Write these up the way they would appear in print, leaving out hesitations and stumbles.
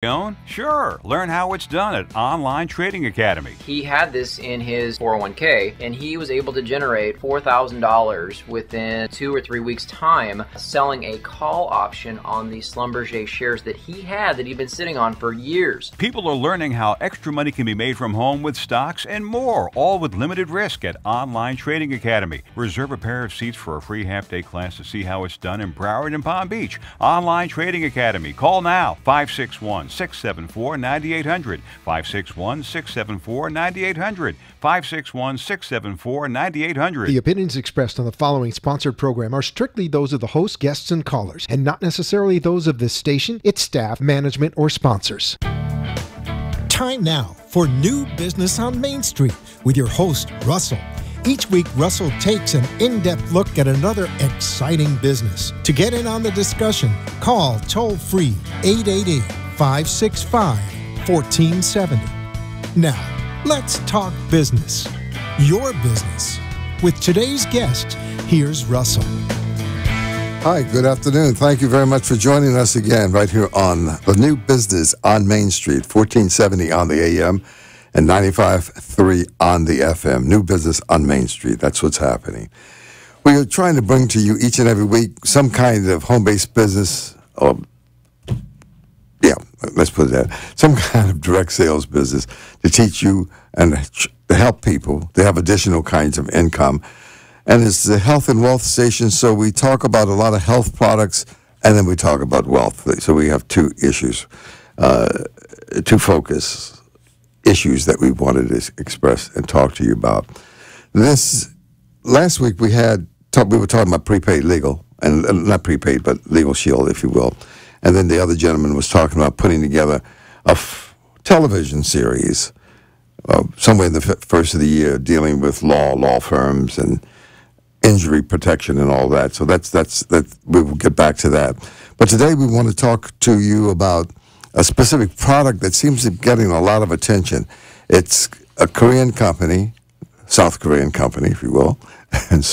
Own? Sure. Learn how it's done at Online Trading Academy. He had this in his 401k, and he was able to generate $4,000 within 2 or 3 weeks' time selling a call option on the Schlumberger shares that he had that he'd been sitting on for years. People are learning how extra money can be made from home with stocks and more, all with limited risk at Online Trading Academy. Reserve a pair of seats for a free half-day class to see how it's done in Broward and Palm Beach. Online Trading Academy. Call now, 561-674-9800, 561-674-9800, 561-674-9800. The opinions expressed on the following sponsored program are strictly those of the host, guests, and callers, and not necessarily those of this station, its staff, management, or sponsors. Time now for New Business on Main Street with your host, Russell. Each week, Russell takes an in-depth look at another exciting business. To get in on the discussion, call toll-free 888-565-1470. Now, let's talk business. Your business. With today's guest, here's Russell. Hi, good afternoon. Thank you very much for joining us again right here on the New Business on Main Street, 1470 on the AM and 95.3 on the FM. New Business on Main Street. That's what's happening. We are trying to bring to you each and every week some kind of home-based business, or let's put it that, some kind of direct sales business to teach you and to help people to have additional kinds of income. And it's the health and wealth station, so we talk about a lot of health products, and then we talk about wealth. So we have two issues, two focus issues that we wanted to express and talk to you about. Last week we were talking about prepaid legal, and not prepaid, but legal shield, if you will. And then the other gentleman was talking about putting together a television series somewhere in the first of the year dealing with law firms and injury protection and all that. So that we will get back to that. But today we want to talk to you about a specific product that seems to be getting a lot of attention. It's a Korean company, South Korean company, if you will, and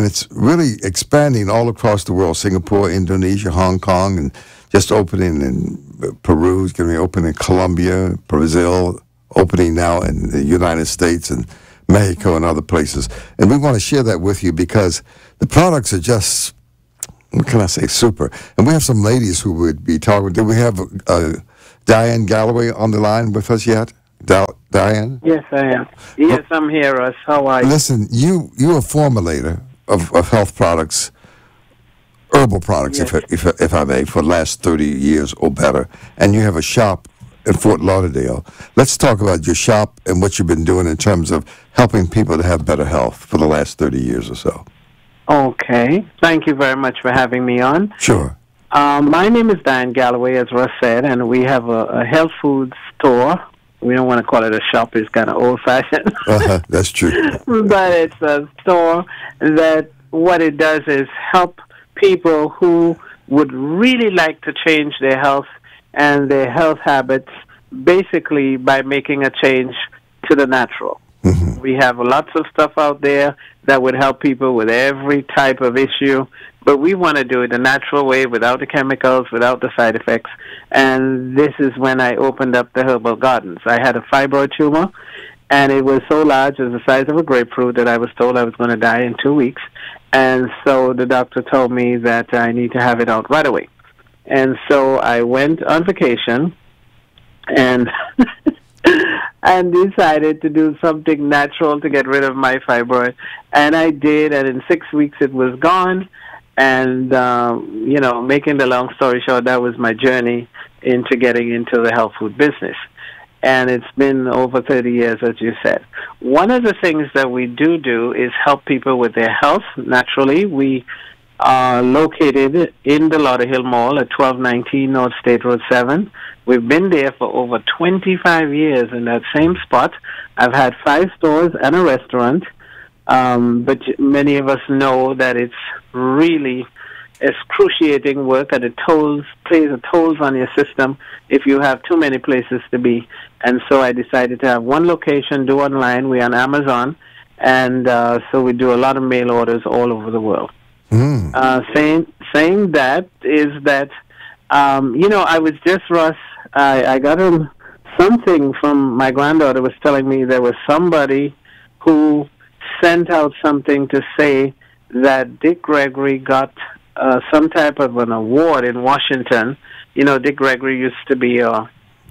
it's really expanding all across the world: Singapore, Indonesia, Hong Kong, and just opening in Peru. It's going to be opening in Colombia, Brazil, opening now in the United States and Mexico and other places. And we want to share that with you because the products are just, what can I say, super. And we have some ladies who would be talking. Do we have Diane Galloway on the line with us yet? Diane? Yes, I am. Yes, I'm here, Russ. How are you? Listen, you're a formulator of health products, herbal products, yes, if I may, for the last 30 years or better. And you have a shop in Fort Lauderdale. Let's talk about your shop and what you've been doing in terms of helping people to have better health for the last 30 years or so. Okay. Thank you very much for having me on. Sure. My name is Diane Galloway, as Russ said, and we have a health food store. We don't want to call it a shop. It's kind of old-fashioned. That's true. But it's a store that what it does is help people who would really like to change their health and their health habits, basically by making a change to the natural. Mm-hmm. We have lots of stuff out there that would help people with every type of issue, but we want to do it the natural way, without the chemicals, without the side effects. And this is when I opened up the herbal gardens. I had a fibroid tumor, and it was so large, it was the size of a grapefruit, that I was told I was going to die in 2 weeks. And so the doctor told me that I need to have it out right away. And so I went on vacation and and decided to do something natural to get rid of my fibroid. And I did, and in 6 weeks it was gone. And, making the long story short, that was my journey into getting into the health food business. And it's been over 30 years, as you said. One of the things that we do is help people with their health naturally. We are located in the Lauderhill Mall at 1219 North State Road 7. We've been there for over 25 years in that same spot. I've had 5 stores and a restaurant, but many of us know that it's really excruciating work, and it plays a toll on your system if you have too many places to be. And so I decided to have one location, do online. We're on Amazon, and so we do a lot of mail orders all over the world. Saying that is that I was just, Russ, I got something from my granddaughter was telling me there was somebody who sent out something to say that Dick Gregory got some type of an award in Washington. Dick Gregory used to be a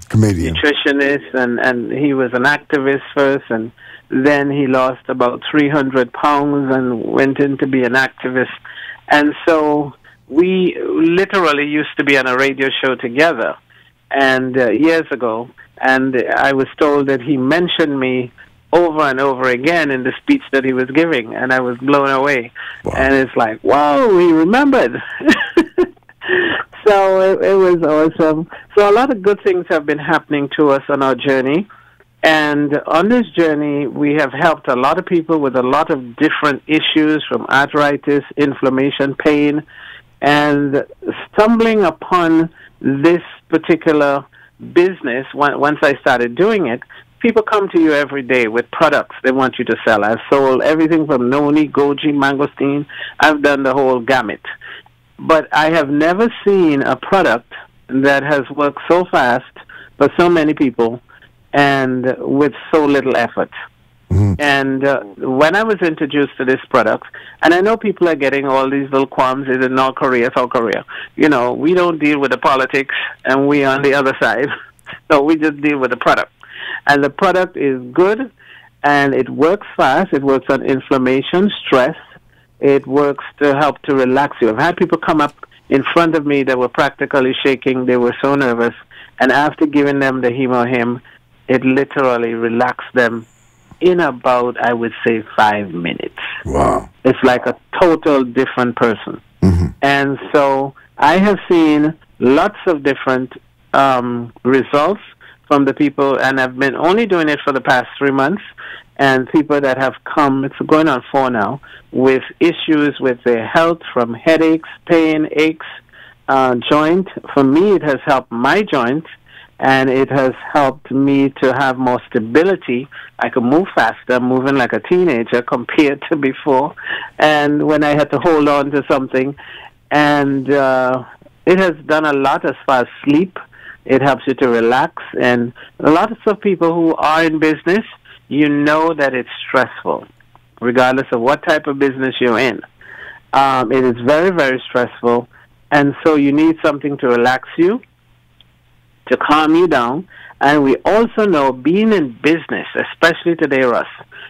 comedian, nutritionist, and he was an activist first, and then he lost about 300 pounds and went in to be an activist. And so we literally used to be on a radio show together, and years ago, and I was told that he mentioned me over and over again in the speech that he was giving, and I was blown away. Wow. And it's like, whoa, he remembered. So it was awesome. So a lot of good things have been happening to us on our journey. And on this journey, we have helped a lot of people with a lot of different issues, from arthritis, inflammation, pain, and stumbling upon this particular business. Once I started doing it, people come to you every day with products they want you to sell. I've sold everything from noni, goji, mangosteen. I've done the whole gamut. But I have never seen a product that has worked so fast for so many people and with so little effort. Mm-hmm. And when I was introduced to this product, and I know people are getting all these little qualms, is it North Korea, South Korea? We don't deal with the politics, and we on the other side. So we just deal with the product. And the product is good, and it works fast. It works on inflammation, stress. It works to help to relax you. I've had people come up in front of me that were practically shaking. They were so nervous. And after giving them the Hemo-Him, it literally relaxed them in about, I would say, 5 minutes. Wow. It's like a total different person. Mm-hmm. And so I have seen lots of different results from the people, and I've been only doing it for the past 3 months, and people that have come, it's going on 4 now, with issues with their health, from headaches, pain, aches, joint. For me, it has helped my joint, and it has helped me to have more stability. I can move faster, moving like a teenager compared to before, and when I had to hold on to something. And it has done a lot as far as sleep. It helps you to relax, and a lot of people who are in business, that it's stressful, regardless of what type of business you're in. It is very, very stressful, and so you need something to relax you, to calm you down. And we also know, being in business, especially today, Russ,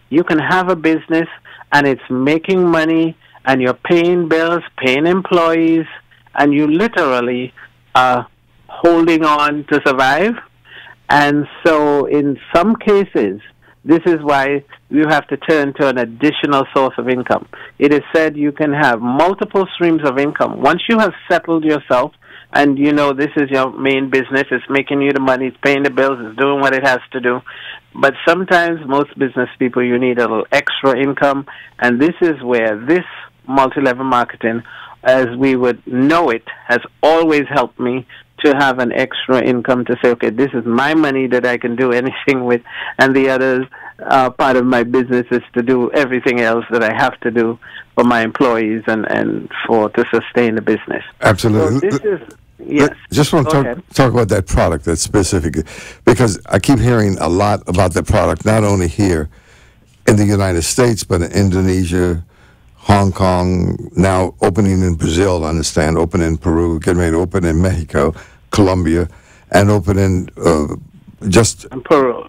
you can have a business and it's making money, and you're paying bills, paying employees, and you literally are holding on to survive. And so in some cases, this is why you have to turn to an additional source of income. It is said you can have multiple streams of income. Once you have settled yourself, and this is your main business, it's making you the money, it's paying the bills, it's doing what it has to do. But sometimes, most business people, you need a little extra income, and this is where this multi-level marketing, as we would know it, has always helped me to have an extra income, to say, okay, this is my money that I can do anything with, and the other part of my business is to do everything else that I have to do for my employees and to sustain the business. Absolutely. So this is, yes. Just want to talk about that product, that specific, because I keep hearing a lot about the product, not only here in the United States, but in Indonesia, Hong Kong, now opening in Brazil, I understand, opening in Peru, getting ready to open in Mexico, Colombia, and opening in Peru.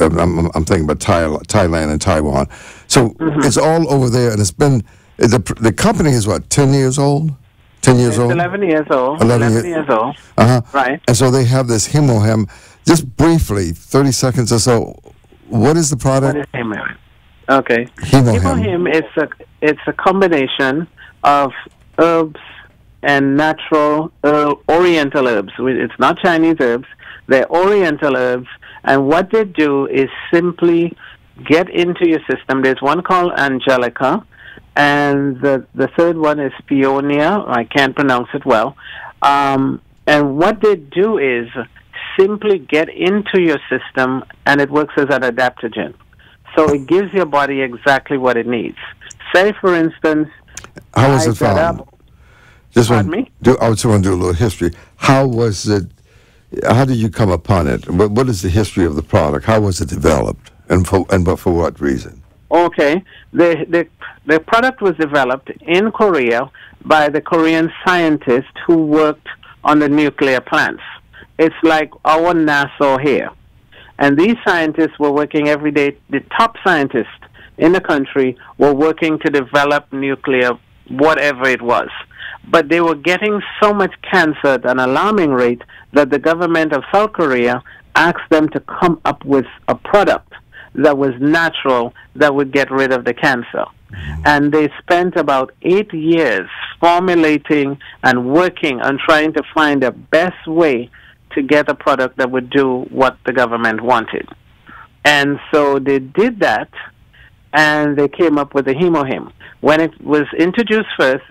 I'm thinking about Thailand and Taiwan. So it's all over there, and it's been, the company is what, 10 years old? 10 years old? 11 years old. 11 years old. Uh-huh. Right. And so they have this Hemo-Him. Just briefly, 30 seconds or so, what is the product? What is Hemo-Him? Okay. Hemo-Him. It's a combination of herbs and natural Oriental herbs. It's not Chinese herbs. They're Oriental herbs. And what they do is simply get into your system. There's one called Angelica, and the third one is Peonia. I can't pronounce it well. And what they do is simply get into your system, and it works as an adaptogen. So it gives your body exactly what it needs. Say, for instance, how is it found? Pardon me? I just want to do a little history. How was it? How did you come upon it? What is the history of the product? How was it developed, and for what reason? Okay, the product was developed in Korea by the Korean scientists who worked on the nuclear plants. It's like our NASA here. And these scientists were working every day. The top scientists in the country were working to develop nuclear, whatever it was. But they were getting so much cancer at an alarming rate that the government of South Korea asked them to come up with a product that was natural that would get rid of the cancer. And they spent about 8 years formulating and working on trying to find the best way to get a product that would do what the government wanted. And so they did that, and they came up with the HemoHim. When it was introduced first,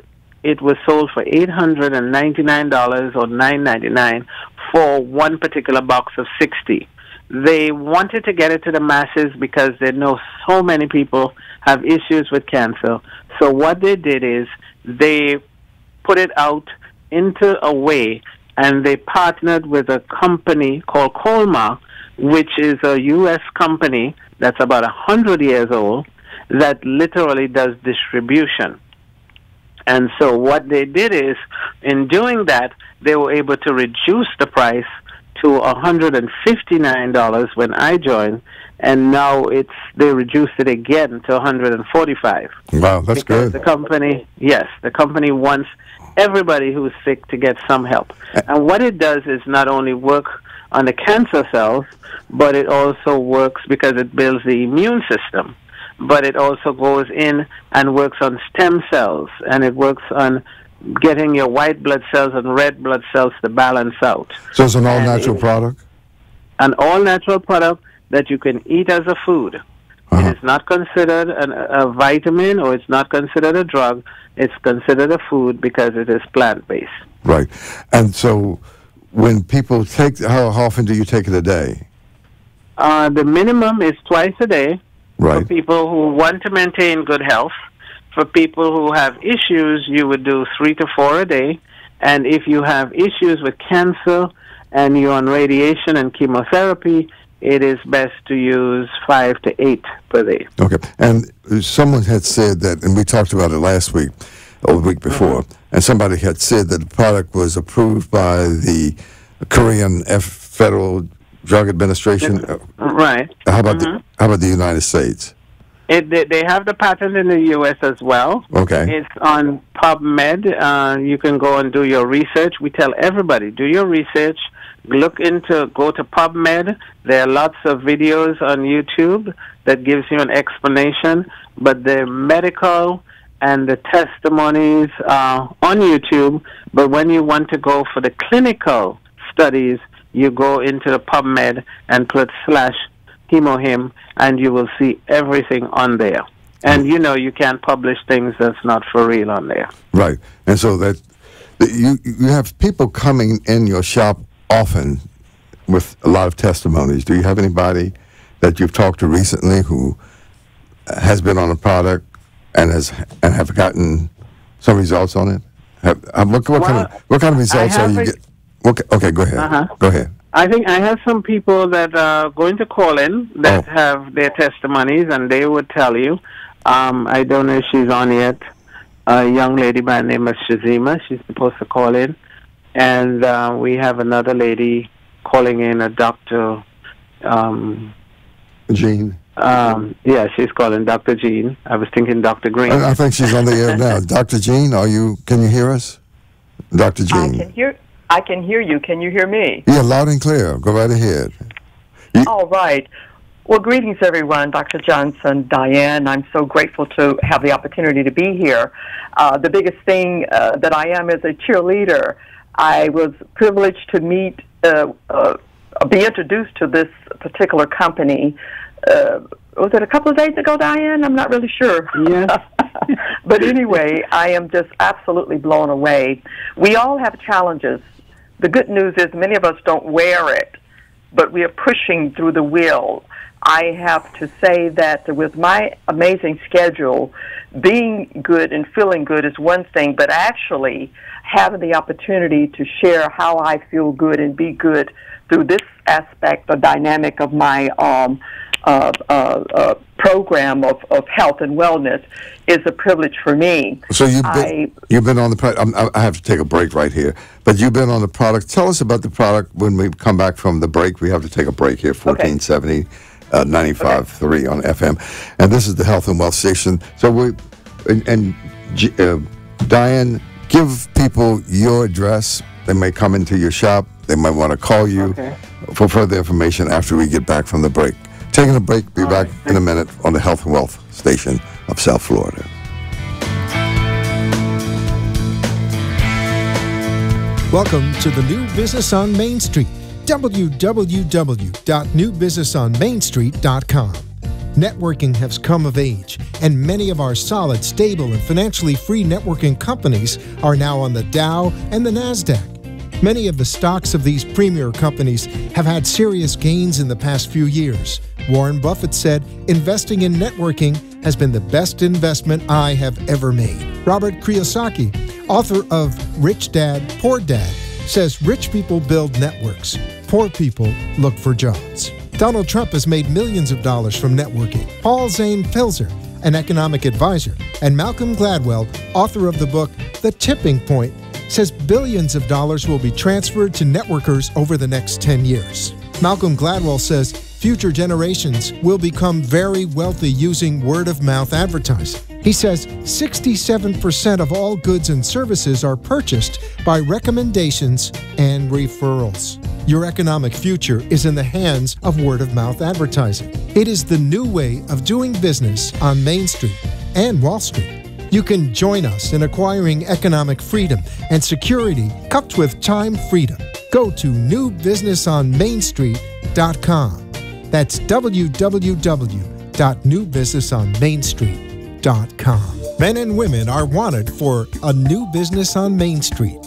it was sold for $899 or $9.99 for one particular box of 60. They wanted to get it to the masses because they know so many people have issues with cancer. So what they did is they put it out into a way, and they partnered with a company called Colma, which is a U.S. company that's about 100 years old that literally does distribution. And so what they did is, in doing that, they were able to reduce the price to $159 when I joined, and now they reduced it again to $145. Wow, that's good. The company wants everybody who's sick to get some help. And what it does is not only work on the cancer cells, but it also works because it builds the immune system. But it also goes in and works on stem cells, and it works on getting your white blood cells and red blood cells to balance out. So it's an all-natural product? An all-natural product that you can eat as a food. Uh-huh. It is not considered a vitamin, or it's not considered a drug. It's considered a food because it is plant-based. Right. And so when people take, how often do you take it a day? The minimum is twice a day. Right. For people who want to maintain good health. For people who have issues, you would do 3 to 4 a day. And if you have issues with cancer and you're on radiation and chemotherapy, it is best to use 5 to 8 per day. Okay. And someone had said that, and we talked about it last week or the week before, and somebody had said that the product was approved by the Korean Federal Drug Administration. Right. How about the United States? They have the patent in the U.S. as well. Okay. It's on PubMed. You can go and do your research. We tell everybody, do your research. Go to PubMed. There are lots of videos on YouTube that gives you an explanation. But the medical and the testimonies are on YouTube. But when you want to go for the clinical studies, you go into the PubMed and put /HemoHim, and you will see everything on there. And you can't publish things that's not for real on there. Right. And so that you have people coming in your shop often with a lot of testimonies. Do you have anybody that you've talked to recently who has been on a product and have gotten some results on it? What kind of results are you getting? Okay, go ahead. Go ahead. I think I have some people that are going to call in that have their testimonies, and they would tell you. I don't know if she's on yet. A young lady by the name of Shazima. She's supposed to call in. And we have another lady calling in, a Dr. Jean. Yeah, she's calling Dr. Jean. I was thinking Dr. Green. I think she's on the air now. Dr. Jean, can you hear us? Dr. Jean. I can hear you. Can you hear me? Yeah, loud and clear. Go right ahead. All right. Well, greetings, everyone. Dr. Johnson, Diane, I'm so grateful to have the opportunity to be here. The biggest thing that I am is a cheerleader. I was privileged to be introduced to this particular company. Was it a couple of days ago, Diane? I'm not really sure. Yeah. But anyway, I am just absolutely blown away. We all have challenges. The good news is many of us don't wear it, but we are pushing through the wheel. I have to say that with my amazing schedule, being good and feeling good is one thing, but actually having the opportunity to share how I feel good and be good through this aspect or dynamic of my program of health and wellness is a privilege for me. So you've been on the I have to take a break right here, but you've been on the product. Tell us about the product when we come back from the break. We have to take a break here, 1470 95.3 on FM, and this is the Health and Wealth Station. So Diane, give people your address. They may come into your shop. They might want to call you for further information after we get back from the break. Taking a break, be back in a minute on the Health and Wealth Station of South Florida. Welcome to the New Business on Main Street. www.newbusinessonmainstreet.com. Networking has come of age, and many of our solid, stable, and financially free networking companies are now on the Dow and the NASDAQ. Many of the stocks of these premier companies have had serious gains in the past few years. Warren Buffett said, investing in networking has been the best investment I have ever made. Robert Kiyosaki, author of Rich Dad, Poor Dad, says rich people build networks, poor people look for jobs. Donald Trump has made millions of dollars from networking. Paul Zane Filzer, an economic advisor, and Malcolm Gladwell, author of the book The Tipping Point, says billions of dollars will be transferred to networkers over the next 10 years. Malcolm Gladwell says future generations will become very wealthy using word-of-mouth advertising. He says 67% of all goods and services are purchased by recommendations and referrals. Your economic future is in the hands of word-of-mouth advertising. It is the new way of doing business on Main Street and Wall Street. You can join us in acquiring economic freedom and security coupled with time freedom. Go to newbusinessonmainstreet.com. That's www.newbusinessonmainstreet.com. Men and women are wanted for a new business on Main Street.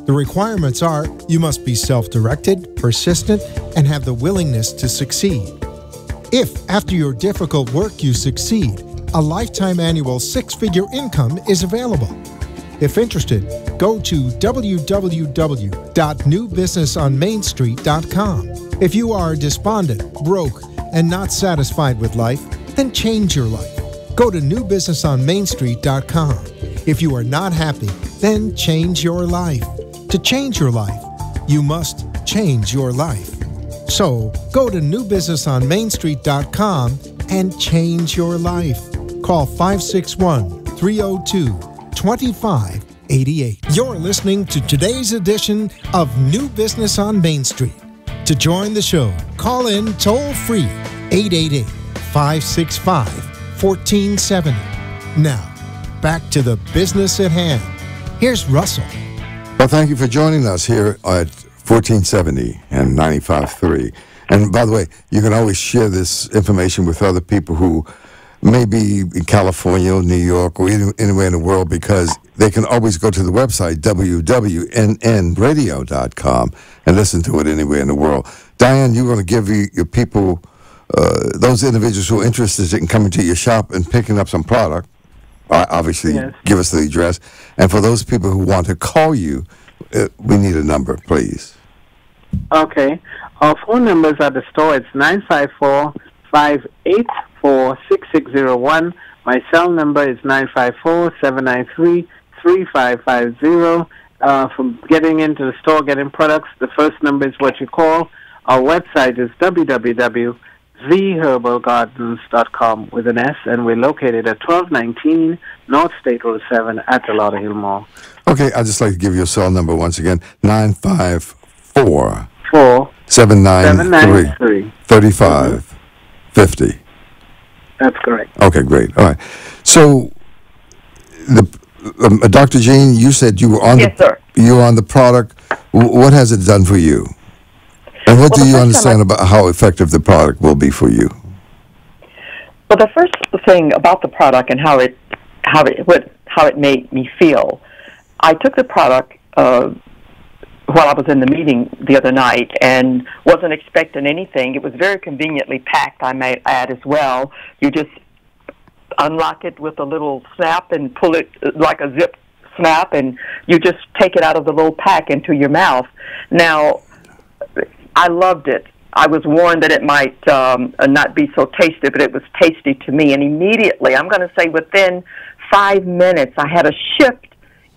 The requirements are you must be self-directed, persistent, and have the willingness to succeed. If, after your difficult work, you succeed, a lifetime annual six-figure income is available. If interested, go to www.newbusinessonmainstreet.com. If you are despondent, broke, and not satisfied with life, then change your life. Go to newbusinessonmainstreet.com. If you are not happy, then change your life. To change your life, you must change your life. So, go to newbusinessonmainstreet.com and change your life. Call 561-302-2588. You're listening to today's edition of New Business on Main Street. To join the show, call in toll-free 888-565-1470. Now, back to the business at hand. Here's Russell. Well, thank you for joining us here at 1470 and 95.3. And by the way, you can always share this information with other people who may be in California or New York or anywhere in the world, because they can always go to the website, www.nnradio.com, and listen to it anywhere in the world. Diane, you're going to give your people, those individuals who are interested in coming to your shop and picking up some product, obviously, yes, give us the address. And for those people who want to call you, we need a number, please. Okay. Our phone numbers at the store, it's 954-584-6601. My cell number is 954-793-3550. For getting into the store, getting products, the first number is what you call. Our website is www.theherbalgardens.com with an S, and we're located at 1219 North State Road 7 at the Lauderhill Mall. Okay, I'd just like to give you a cell number once again, 954-793-3550. That's correct. Okay, great. All right. So, Dr. Jean, you said you were on you were on the product. What has it done for you? And what do you understand about how effective the product will be for you? Well, the first thing about the product and how it made me feel, I took the product while I was in the meeting the other night and wasn't expecting anything. It was very conveniently packed, I might add, as well. You just unlock it with a little snap and pull it like a zip snap, and you just take it out of the little pack into your mouth. Now, I loved it. I was warned that it might not be so tasty, but it was tasty to me. And immediately, I'm going to say within 5 minutes, I had a shift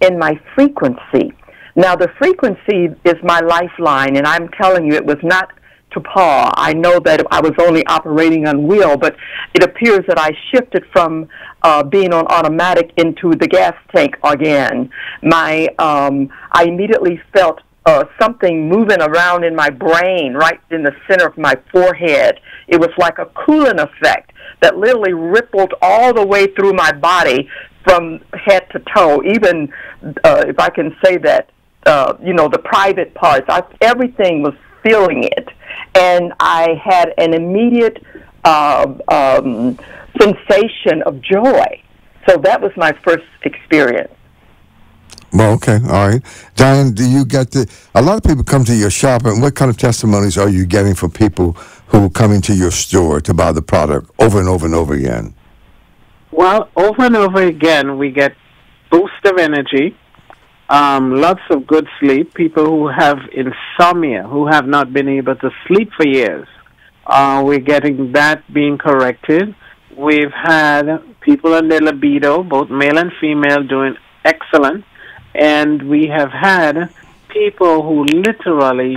in my frequency. Now, the frequency is my lifeline, and I'm telling you, it was not to paw. I know that I was only operating on wheel, but it appears that I shifted from being on automatic into the gas tank again. I immediately felt something moving around in my brain, right in the center of my forehead. It was like a cooling effect that literally rippled all the way through my body from head to toe, even if I can say that, the private parts. Everything was feeling it. And I had an immediate sensation of joy. So that was my first experience. Well, okay, all right. Diane, do you get a lot of people come to your shop, and what kind of testimonies are you getting from people who come into your store to buy the product over and over and over again? Well, over and over again, we get boost of energy, lots of good sleep, people who have insomnia, who have not been able to sleep for years. We're getting that being corrected. We've had people on their libido, both male and female, doing excellent. And we have had people who literally,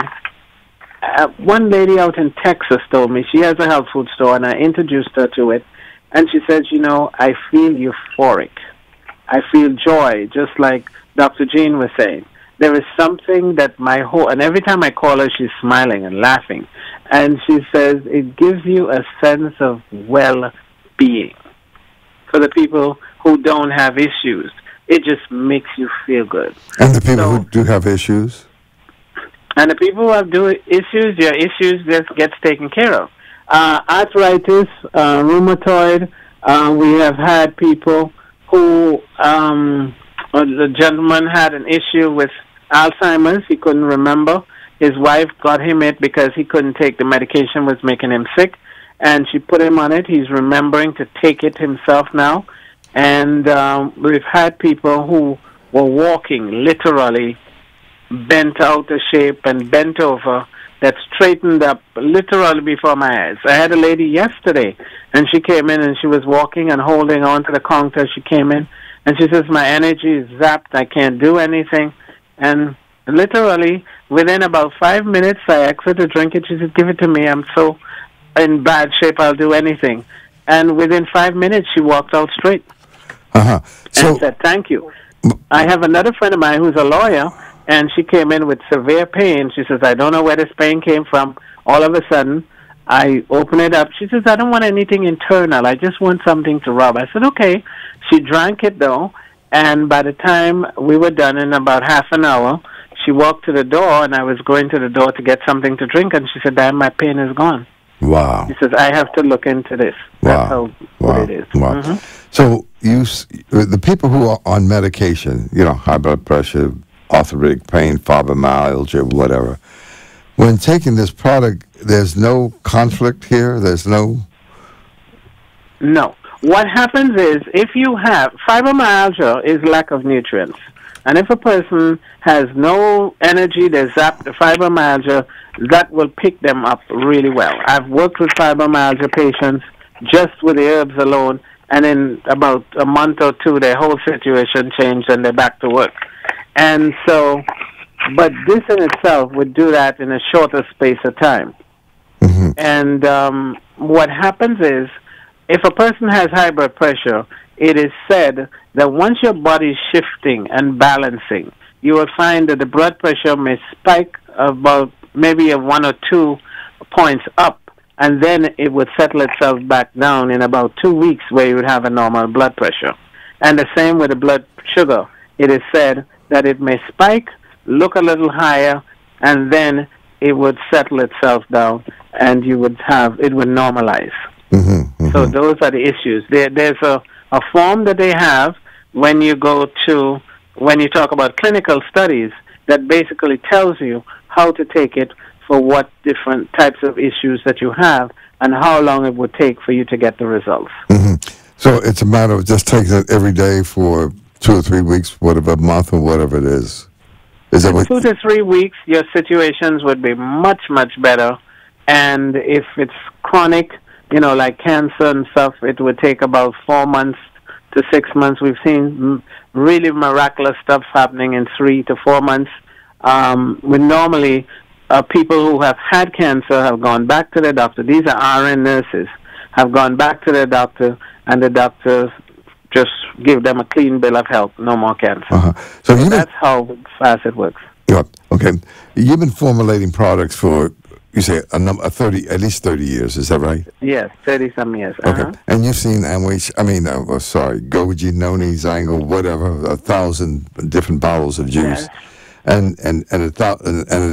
one lady out in Texas told me, she has a health food store, and I introduced her to it, and she says, I feel euphoric. I feel joy, just like Dr. Jean was saying. There is something that and every time I call her, she's smiling and laughing. And she says, it gives you a sense of well-being. For the people who don't have issues, it just makes you feel good. And the people who do have issues? And the people who have issues, your issues just gets taken care of. Arthritis, rheumatoid, we have had people who, the gentleman had an issue with Alzheimer's. He couldn't remember. His wife got him it because he couldn't take the medication, was making him sick. And she put him on it. He's remembering to take it himself now. And we've had people who were walking literally bent out of shape and bent over, that straightened up literally before my eyes. I had a lady yesterday, and she came in and she was walking and holding on to the counter. She came in and she says, my energy is zapped. I can't do anything. And literally within about 5 minutes, I asked her to drink it. She said, give it to me. I'm so in bad shape, I'll do anything. And within 5 minutes, she walked out straight. And said, thank you. I have another friend of mine who's a lawyer, and she came in with severe pain. She says, I don't know where this pain came from. All of a sudden, I open it up. She says, I don't want anything internal. I just want something to rub. I said, okay. She drank it, though, and by the time we were done in about half an hour, she walked to the door, and I was going to the door to get something to drink, and she said, Diane, my pain is gone. Wow. She says, I have to look into this. That's how good it is. Wow. Mm-hmm. So the people who are on medication, high blood pressure, arthritic pain, fibromyalgia, whatever, when taking this product, there's no conflict here? There's no... No. What happens is, if you have... Fibromyalgia is lack of nutrients. And if a person has no energy, they zap the fibromyalgia, that will pick them up really well. I've worked with fibromyalgia patients just with the herbs alone, and in about a month or two, their whole situation changed and they're back to work. And so, but this in itself would do that in a shorter space of time. Mm-hmm. And what happens is, if a person has high blood pressure, it is said that once your body is shifting and balancing, you will find that the blood pressure may spike about maybe 1 or 2 points up, and then it would settle itself back down in about 2 weeks, where you would have a normal blood pressure. And the same with the blood sugar. It is said that it may spike, look a little higher, and then it would settle itself down, and it would normalize. Mm-hmm, mm-hmm. So those are the issues. There's a form that they have when you talk about clinical studies, that basically tells you how to take it for what different types of issues that you have, and how long it would take for you to get the results. Mm-hmm. So it's a matter of just taking it every day for 2 or 3 weeks, whatever, a month or whatever it is. Is that what? 2 to 3 weeks, your situations would be much, much better. And if it's chronic, like cancer and stuff, it would take about 4 months to 6 months. We've seen really miraculous stuff happening in 3 to 4 months. Normally, people who have had cancer have gone back to their doctor. These are RN nurses, have gone back to their doctor, and the doctor just give them a clean bill of health, no more cancer. So that's how fast it works. Yeah. Okay. You've been formulating products for, you say, at least 30 years. Is that right? Yes, 30-some years. Okay. And you've seen Goji, Noni, Zango, whatever, 1,000 different bottles of juice. Yes. And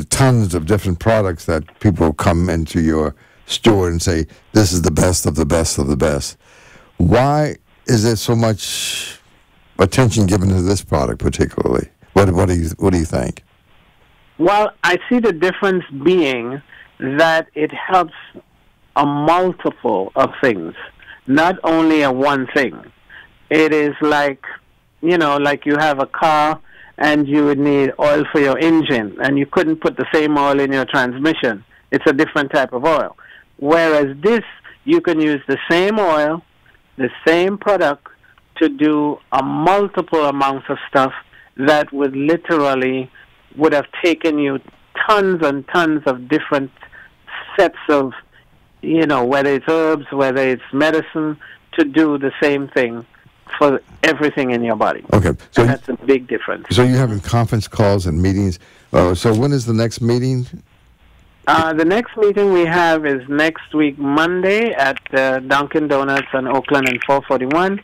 tons of different products that people come into your store and say, this is the best of the best of the best. Why is there so much attention given to this product particularly? What do you think? Well, I see the difference being that it helps a multiple of things, not only a one thing. It is like, like you have a car and you would need oil for your engine, and you couldn't put the same oil in your transmission. It's a different type of oil. Whereas this, you can use the same oil, the same product, to do a multiple amounts of stuff that would have taken you tons and tons of different sets of, whether it's herbs, whether it's medicine, to do the same thing for everything in your body. Okay. So and that's a big difference. So you're having conference calls and meetings. So when is the next meeting? The next meeting we have is next week, Monday, at Dunkin' Donuts on Oakland and 441.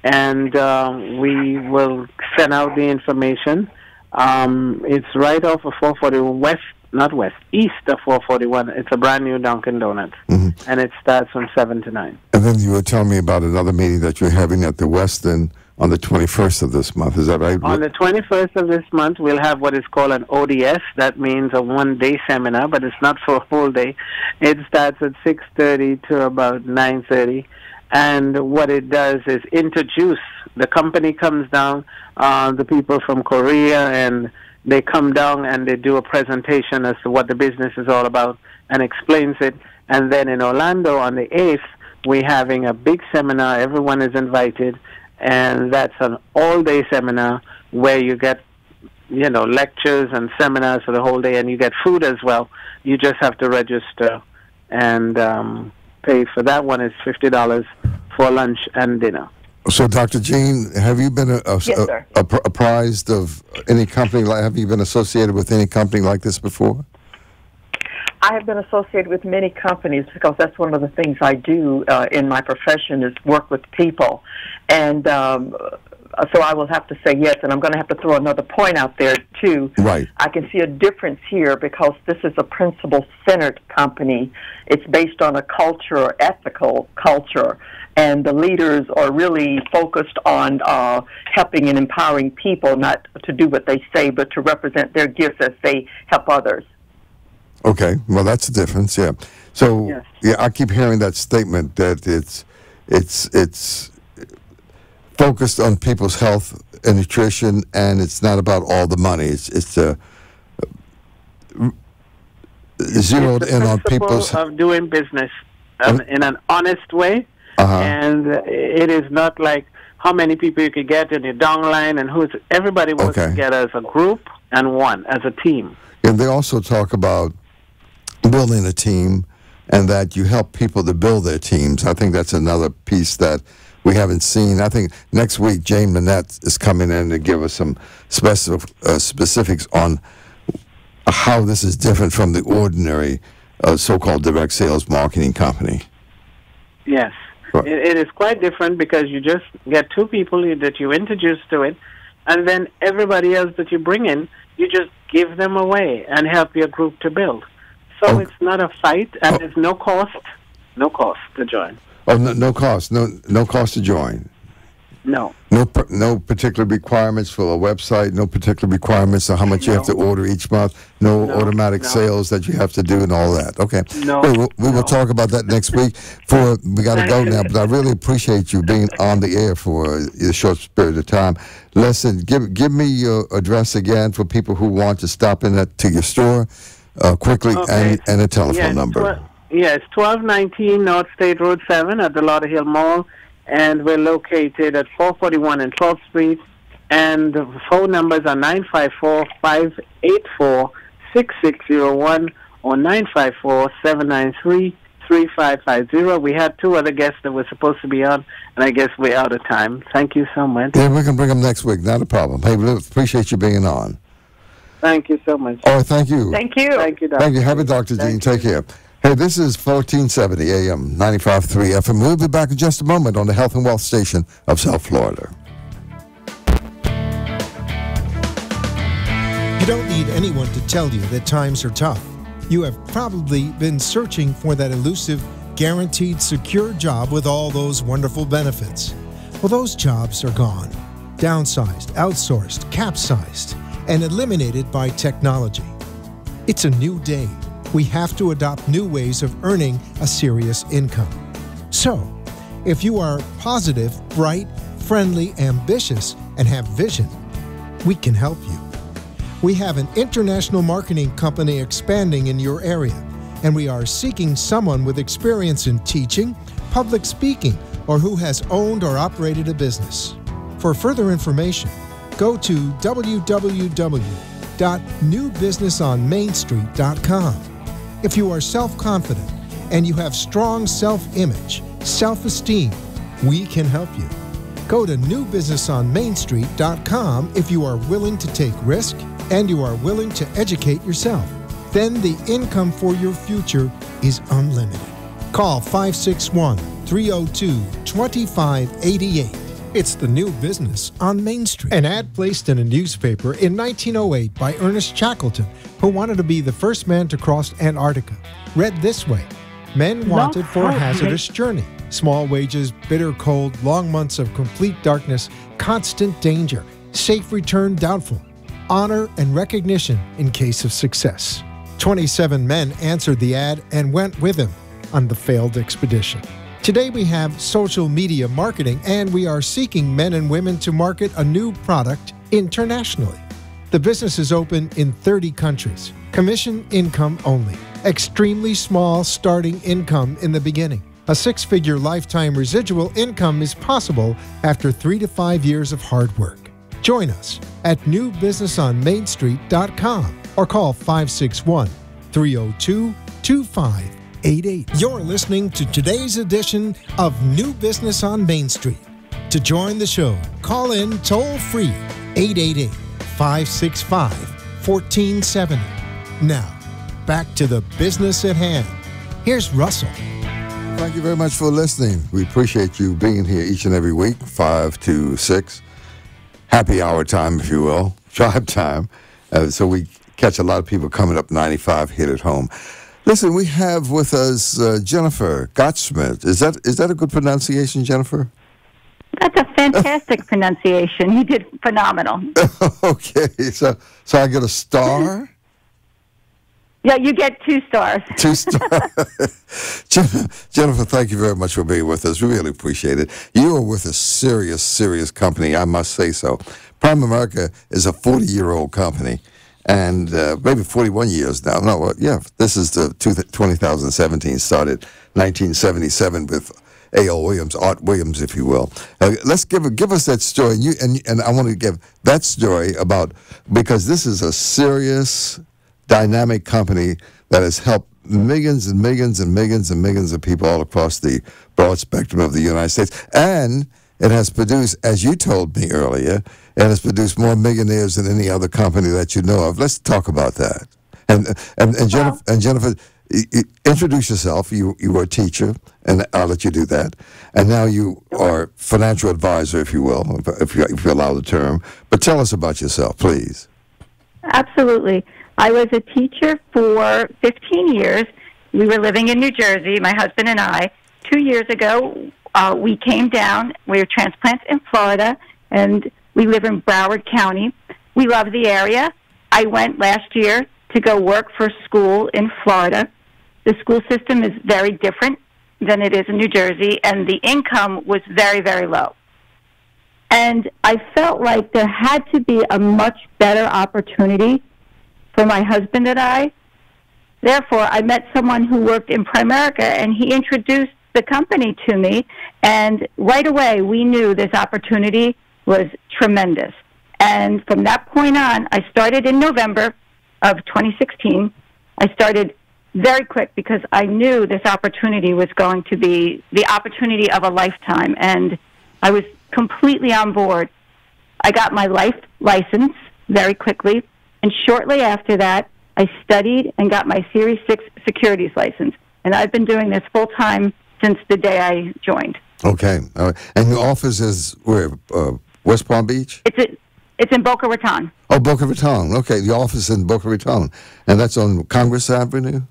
And we will send out the information. It's right off of 441 east of 441. It's a brand new Dunkin' Donuts, and it starts from 7 to 9. And then you were telling me about another meeting that you're having at the Westin on the 21st of this month. Is that right? On the 21st of this month, we'll have what is called an ODS. That means a one-day seminar, but it's not for a full day. It starts at 6:30 to about 9:30. And what it does is introduce, the company comes down, the people from Korea, and they come down and they do a presentation as to what the business is all about and explains it. And then in Orlando on the 8th, we're having a big seminar. Everyone is invited, and that's an all-day seminar where you get, lectures and seminars for the whole day, and you get food as well. You just have to register and pay for that one. Is $50 for lunch and dinner. So, Dr. Jean, have you been apprised of any company? Have you been associated with any company like this before? I have been associated with many companies because that's one of the things I do in my profession is work with people. And so I will have to say yes, and I'm going to have to throw another point out there, too. Right. I can see a difference here because this is a principle-centered company. It's based on a culture, or ethical culture, and the leaders are really focused on helping and empowering people, not to do what they say, but to represent their gifts as they help others. Okay, well, that's the difference, yeah. So, yes. Yeah, I keep hearing that statement that it's focused on people's health and nutrition, and it's not about all the money. It's zeroed in on people's of doing business in an honest way, and it is not like how many people you could get in your downline and who's. Everybody works together as a group and as a team. And they also talk about building a team, and that you help people to build their teams. I think that's another piece that we haven't seen. I think next week Jane Manette is coming in to give us some specifics on how this is different from the ordinary so-called direct sales marketing company. Yes. Right. It is quite different because you just get two people that you introduce to it, and then everybody else that you bring in, you just give them away and help your group to build. So it's not a fight, and there's no cost to join. Oh, no cost, no cost to join. No. No particular requirements for a website, no particular requirements on how much you have to order each month, no automatic sales that you have to do and all that. Okay. No. We will talk about that next week. We got to go now, but I really appreciate you being on the air for a short period of time. Listen, give me your address again for people who want to stop in to your store quickly, okay. and a telephone number. Yes, 1219 North State Road 7 at the Lauderhill Mall, and we're located at 441 and 12th Street, and the phone numbers are 954-584-6601 or 954-793-3550. We had two other guests that were supposed to be on, and I guess we're out of time. Thank you so much. Yeah, we can bring them next week, not a problem. Hey, we appreciate you being on. Thank you so much. All right, thank you. Thank you. Thank you, Dr. Thank you. Happy Dr. Jean. Take care. Hey, this is 1470 AM, 95.3 FM. We'll be back in just a moment on the Health and Wealth Station of South Florida. You don't need anyone to tell you that times are tough. You have probably been searching for that elusive, guaranteed, secure job with all those wonderful benefits. Well, those jobs are gone. Downsized, outsourced, capsized, and eliminated by technology. It's a new day. We have to adopt new ways of earning a serious income. So, if you are positive, bright, friendly, ambitious, and have vision, we can help you. We have an international marketing company expanding in your area, and we are seeking someone with experience in teaching, public speaking, or who has owned or operated a business. For further information, go to www.newbusinessonmainstreet.com. If you are self-confident and you have strong self-image, self-esteem, we can help you. Go to newbusinessonmainstreet.com if you are willing to take risk and you are willing to educate yourself. Then the income for your future is unlimited. Call 561-302-2588. It's the New Business on Main Street. An ad placed in a newspaper in 1908 by Ernest Shackleton, who wanted to be the first man to cross Antarctica, read this way: men wanted for a hazardous journey. Small wages, bitter cold, long months of complete darkness, constant danger, safe return doubtful, honor and recognition in case of success. 27 men answered the ad and went with him on the failed expedition. Today we have social media marketing, and we are seeking men and women to market a new product internationally. The business is open in 30 countries. Commission income only. Extremely small starting income in the beginning. A 6-figure lifetime residual income is possible after 3 to 5 years of hard work. Join us at newbusinessonmainstreet.com or call 561-302-2588. You're listening to today's edition of New Business on Main Street. To join the show, call in toll-free 888-565-1470. Now, back to the business at hand. Here's Russell. Thank you very much for listening. We appreciate you being here each and every week, 5 to 6. Happy hour time, if you will, drive time. So we catch a lot of people coming up 95, hit it home. Listen, we have with us Jennifer Gottsmith. Is that a good pronunciation, Jennifer? That's a fantastic pronunciation. You did phenomenal. Okay, so I get a star? Yeah, you get 2 stars. 2 stars. Jennifer, thank you very much for being with us. We really appreciate it. You are with a serious, serious company, I must say so. Prime America is a 40-year-old company, and maybe 41 years now. No, this is the 2017, started 1977 with A.L. Williams, Art Williams, if you will. Let's give us that story, and I want to give that story about, because this is a serious, dynamic company that has helped millions and millions and millions and millions of people all across the broad spectrum of the United States. And it has produced, as you told me earlier, it has produced more millionaires than any other company that you know of. Let's talk about that. And Jennifer, introduce yourself. You were a teacher, and I'll let you do that. And now you are financial advisor, if you will, if you allow the term. But tell us about yourself, please. Absolutely. I was a teacher for 15 years. We were living in New Jersey, my husband and I. 2 years ago, we came down. We're transplants in Florida, and we live in Broward County. We love the area. I went last year to go work for school in Florida. The school system is very different than it is in New Jersey, and the income was very, very low. And I felt like there had to be a much better opportunity for my husband and I. Therefore, I met someone who worked in Primerica, and he introduced the company to me, and right away we knew this opportunity was tremendous. And from that point on, I started in November of 2016. I started very quick because I knew this opportunity was going to be the opportunity of a lifetime, and I was completely on board. I got my life license very quickly, and shortly after that, I studied and got my Series 6 securities license, and I've been doing this full-time since the day I joined. Okay. All right. And your office is where? West Palm Beach? It's in Boca Raton. Oh, Boca Raton. Okay, the office in Boca Raton. And that's on Congress Avenue?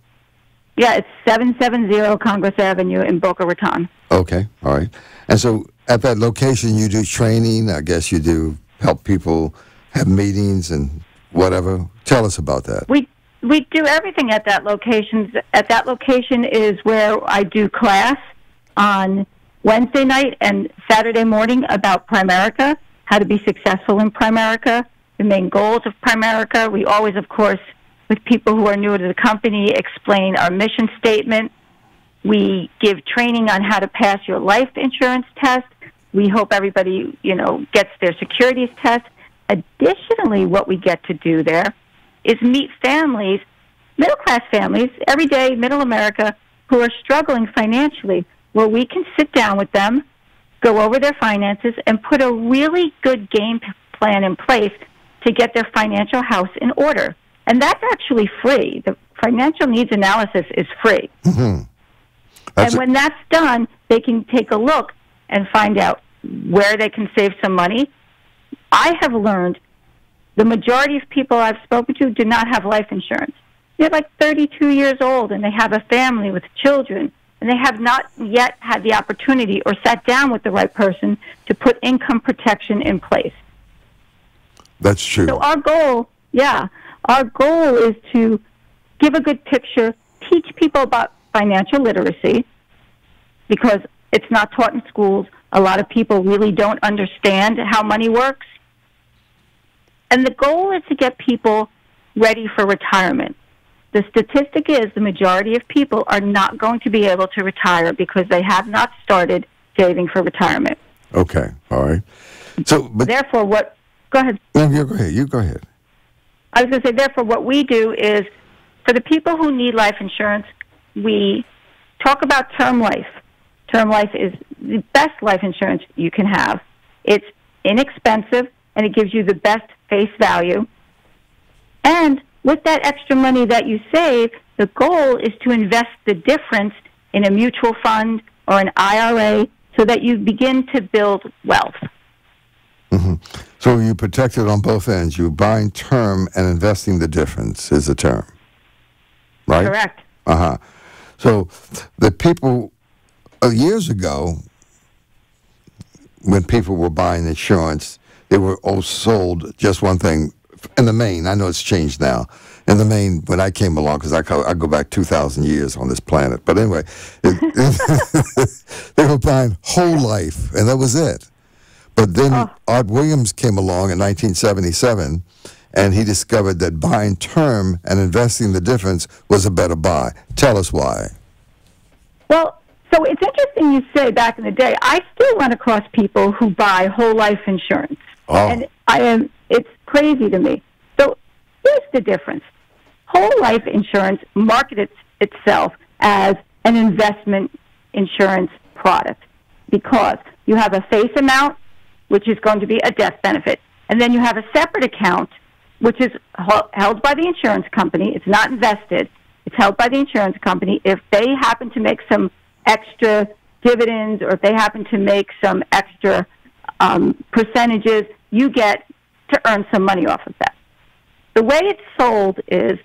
Yeah, it's 770 Congress Avenue in Boca Raton. Okay, all right. And so at that location, you do training. I guess you do help people have meetings and whatever. Tell us about that. We do everything at that location. At that location is where I do class on Wednesday night and Saturday morning about Primerica, how to be successful in Primerica, the main goals of Primerica. We always, of course, with people who are new to the company, explain our mission statement. We give training on how to pass your life insurance test. We hope everybody, gets their securities test. Additionally, what we get to do there is meet families, middle-class families, everyday middle America, who are struggling financially, where we can sit down with them, go over their finances, and put a really good game plan in place to get their financial house in order. And that's actually free. The financial needs analysis is free. Mm-hmm. And when that's done, they can take a look and find out where they can save some money. I have learned the majority of people I've spoken to do not have life insurance. They're like 32 years old, and they have a family with children, and they have not yet had the opportunity or sat down with the right person to put income protection in place. That's true. So our goal is to give a good picture, teach people about financial literacy, because it's not taught in schools. A lot of people really don't understand how money works. And the goal is to get people ready for retirement. The statistic is the majority of people are not going to be able to retire because they have not started saving for retirement. Okay, all right. So, but therefore, go ahead. No, you go ahead. You go ahead. I was going to say, therefore, what we do is, for the people who need life insurance, we talk about term life. Term life is the best life insurance you can have. It's inexpensive, and it gives you the best face value. And with that extra money that you save, the goal is to invest the difference in a mutual fund or an IRA so that you begin to build wealth. Mm-hmm. So you protect it on both ends. You're buying term and investing the difference is the term, right? Correct. Uh-huh. So the people, years ago, when people were buying insurance, they were all sold just one thing. In the main, I know it's changed now. In the main, when I came along, because I go back 2,000 years on this planet. But anyway, they were buying whole life, and that was it. But then Art Williams came along in 1977, and he discovered that buying term and investing the difference was a better buy. Tell us why. Well, so it's interesting you say back in the day. I still run across people who buy whole life insurance. Oh. And it's crazy to me. So here's the difference. Whole life insurance markets itself as an investment insurance product because you have a face amount, which is going to be a death benefit, and then you have a separate account, which is held by the insurance company. It's not invested. It's held by the insurance company. If they happen to make some extra dividends or if they happen to make some extra percentages, you get to earn some money off of that. The way it's sold is,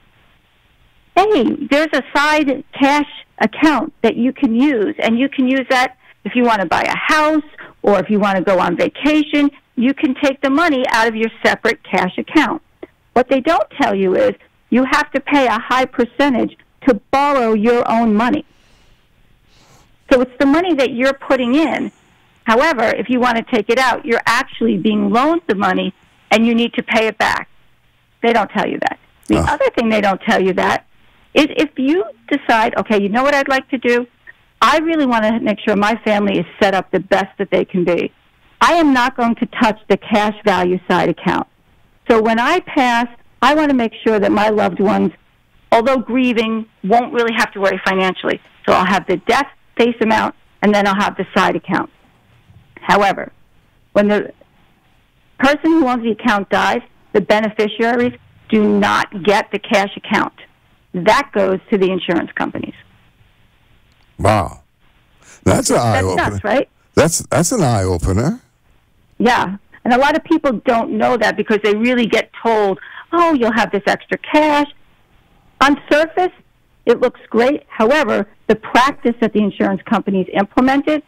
hey, there's a side cash account that you can use, and you can use that if you want to buy a house or if you want to go on vacation, you can take the money out of your separate cash account. What they don't tell you is you have to pay a high percentage to borrow your own money. So it's the money that you're putting in. However, if you want to take it out, you're actually being loaned the money and you need to pay it back. They don't tell you that. The other thing they don't tell you that is if you decide, okay, you know what I'd like to do? I really want to make sure my family is set up the best that they can be. I am not going to touch the cash value side account. So when I pass, I want to make sure that my loved ones, although grieving, won't really have to worry financially. So I'll have the death face amount, and then I'll have the side account. However, when the person who owns the account dies, the beneficiaries do not get the cash account. That goes to the insurance companies. Wow. That's an eye-opener. That's nuts, right? That's an eye-opener. Yeah. And a lot of people don't know that because they really get told, oh, you'll have this extra cash. On surface, it looks great. However, the practice that the insurance companies implemented,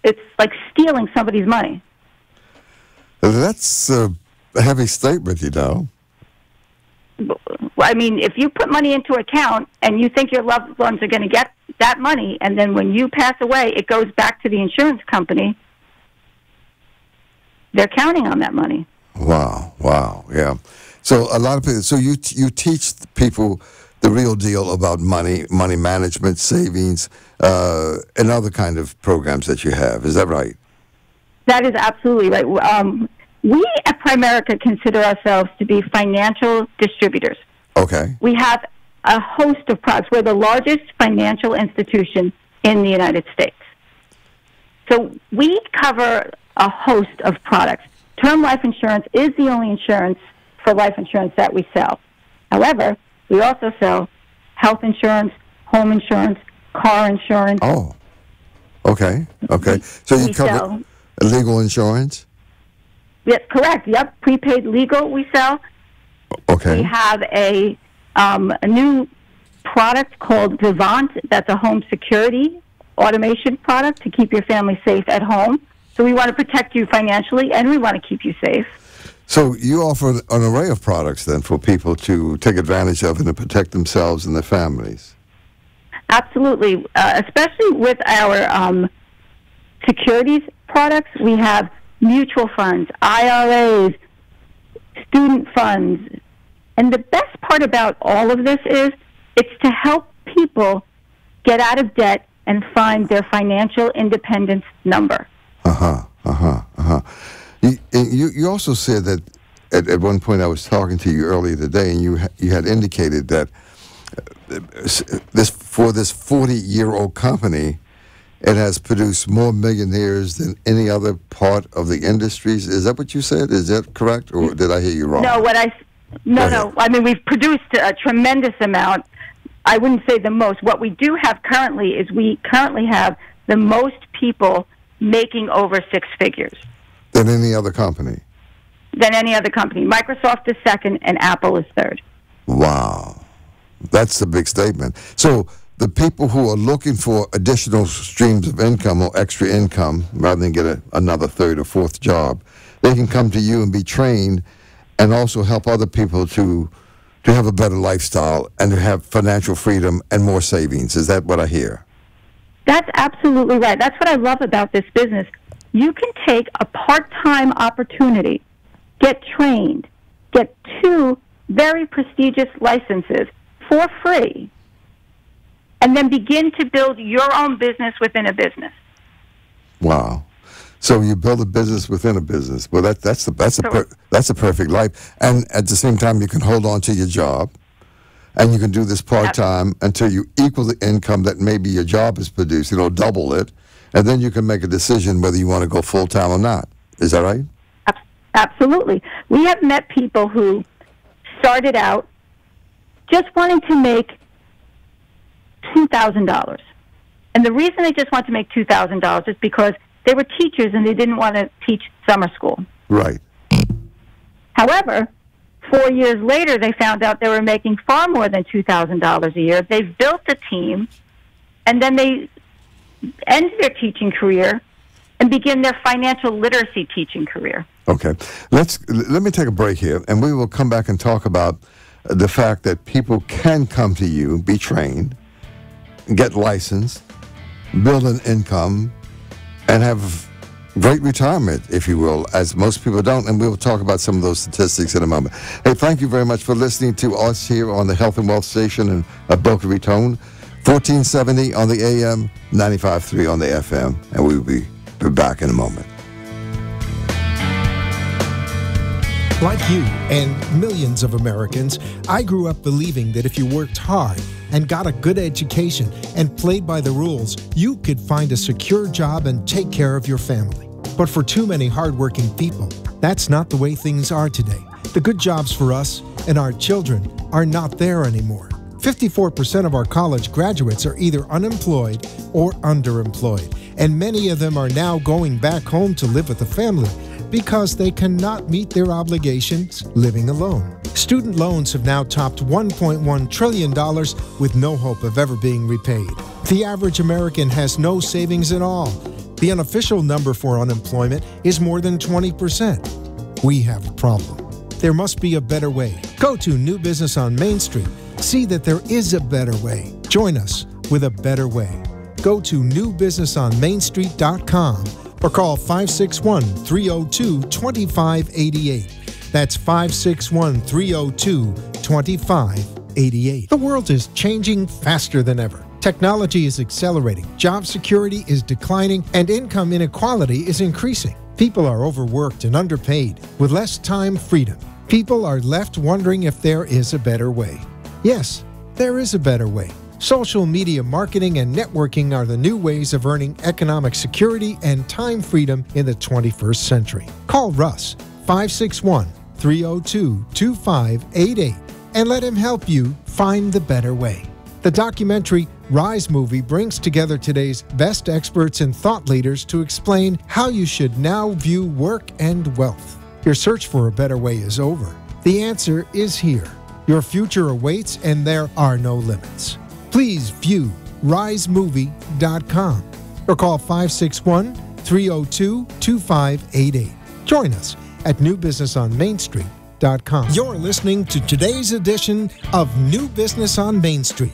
it's like stealing somebody's money. That's a heavy statement, you know. I mean, if you put money into account and you think your loved ones are going to get that money, and then when you pass away, it goes back to the insurance company, they're counting on that money. Wow, yeah. So a lot of people. So you teach people the real deal about money management, savings, and other kind of programs that you have. Is that right? That is absolutely right. We at Primerica consider ourselves to be financial distributors. Okay. We have a host of products. We're the largest financial institution in the United States. So we cover a host of products. Term life insurance is the only insurance for life insurance that we sell. However, we also sell health insurance, home insurance, car insurance. Oh, okay. So you cover legal insurance? Yes, correct. Yep, prepaid legal we sell. Okay. We have a new product called Vivant. That's a home security automation product to keep your family safe at home. So we want to protect you financially, and we want to keep you safe. So you offer an array of products then for people to take advantage of and to protect themselves and their families. Absolutely, especially with our securities products. We have mutual funds, IRAs, student funds. And the best part about all of this is it's to help people get out of debt and find their financial independence number. You also said that at one point I was talking to you earlier today, and you had indicated that this 40-year-old company, it has produced more millionaires than any other part of the industries. Is that what you said? Is that correct, or did I hear you wrong? No. I mean, we've produced a tremendous amount. I wouldn't say the most. What we do have currently is we currently have the most people making over six figures. Than any other company? Than any other company. Microsoft is second, and Apple is third. Wow. That's a big statement. So the people who are looking for additional streams of income or extra income, rather than get another third or fourth job, they can come to you and be trained and also help other people to have a better lifestyle and to have financial freedom and more savings. Is that what I hear? That's absolutely right. That's what I love about this business. You can take a part-time opportunity, get trained, get 2 very prestigious licenses for free, and then begin to build your own business within a business. Wow. So you build a business within a business. Well, that's a perfect life. And at the same time, you can hold on to your job, and you can do this part-time until you equal the income that maybe your job is producing, or double it, and then you can make a decision whether you want to go full-time or not. Is that right? Absolutely. We have met people who started out just wanting to make $2,000. And the reason they just want to make $2,000 is because they were teachers and they didn't want to teach summer school. Right. However, 4 years later, they found out they were making far more than $2,000 a year. They've built a team, and then they end their teaching career and begin their financial literacy teaching career. Okay. Let me take a break here, and we will come back and talk about the fact that people can come to you, be trained, get licensed, build an income, and have great retirement, if you will, as most people don't, and we'll talk about some of those statistics in a moment. Hey, thank you very much for listening to us here on the Health and Wealth Station in Boca Raton, 1470 on the AM, 95.3 on the FM, and we'll be back in a moment. Like you and millions of Americans, I grew up believing that if you worked hard and got a good education and played by the rules, you could find a secure job and take care of your family. But for too many hardworking people, that's not the way things are today. The good jobs for us and our children are not there anymore. 54% of our college graduates are either unemployed or underemployed, and many of them are now going back home to live with the family because they cannot meet their obligations living alone. Student loans have now topped $1.1 trillion with no hope of ever being repaid. The average American has no savings at all. The unofficial number for unemployment is more than 20%. We have a problem. There must be a better way. Go to New Business on Main Street. See that there is a better way. Join us with a better way. Go to newbusinessonmainstreet.com or call 561-302-2588. That's 561-302-2588. The world is changing faster than ever. Technology is accelerating, job security is declining, and income inequality is increasing. People are overworked and underpaid with less time freedom. People are left wondering if there is a better way. Yes, there is a better way. Social media marketing and networking are the new ways of earning economic security and time freedom in the 21st century. Call Russ, 561-302-2588, and let him help you find the better way. The documentary Rise Movie brings together today's best experts and thought leaders to explain how you should now view work and wealth. Your search for a better way is over. The answer is here. Your future awaits, and there are no limits. Please view risemovie.com or call 561-302-2588. Join us at newbusinessonmainstreet.com. You're listening to today's edition of New Business on Main Street.